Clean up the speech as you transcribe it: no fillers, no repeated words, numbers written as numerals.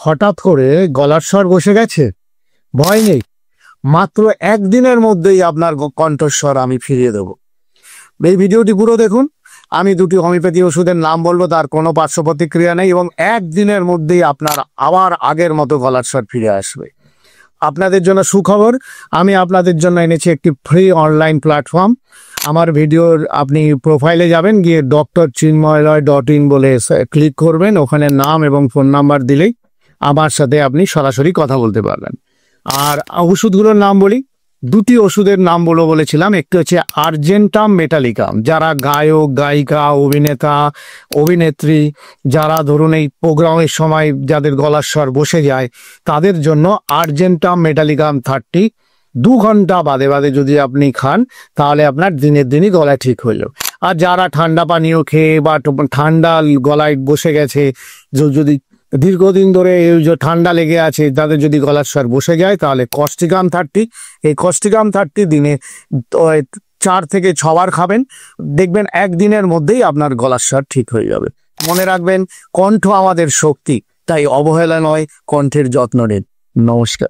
হঠাৎ করে গলার স্বর বসে গেছে? ভয় নেই, মাত্র একদিনের মধ্যেই আপনার কণ্ঠস্বর আমি ফিরিয়ে দেব। এই ভিডিওটি পুরো দেখুন। আমি দুটি হোমিওপ্যাথি ওষুধের নাম বলবো, তার কোনো পার্শ্ব প্রতিক্রিয়া নেই এবং একদিনের মধ্যেই আপনার আবার আগের মতো গলার স্বর ফিরে আসবে। আপনাদের জন্য সুখবর, আমি আপনাদের জন্য এনেছি একটি ফ্রি অনলাইন প্ল্যাটফর্ম। আমার ভিডিওর আপনি প্রোফাইলে যাবেন, গিয়ে drchinmoyloy.in বলে ক্লিক করবেন। ওখানে নাম এবং ফোন নাম্বার দিলেই আমার সাথে আপনি সরাসরি কথা বলতে পারবেন। আর ওষুধগুলোর নাম বলি, দুটি ওষুধের নাম বলেছিলাম। একটি হচ্ছে আর্জেন্টাম মেটালিকাম, যারা গায়ক গায়িকা অভিনেতা অভিনেত্রী, যারা ধরুন এই প্রোগ্রামের সময় যাদের গলার স্বর বসে যায় তাদের জন্য আর্জেন্টাম মেটালিকাম 30 2 ঘন্টা বাদে বাদে যদি আপনি খান তাহলে আপনার দিনের দিনই গলা ঠিক হইল। আর যারা ঠান্ডা পানীয় খেয়ে বা ঠান্ডা গলায় বসে গেছে, যদি দীর্ঘদিন ধরে এই যে ঠান্ডা লেগে আছে তাদের যদি গলার স্বর বসে যায় তাহলে কস্টিকাম 30, এই কস্টিকাম 30 দিনে 4 থেকে 6 বার খাবেন। দেখবেন একদিনের মধ্যেই আপনার গলার স্বর ঠিক হয়ে যাবে। মনে রাখবেন, কণ্ঠ আমাদের শক্তি, তাই অবহেলা নয়, কণ্ঠের যত্ন নিন। নমস্কার।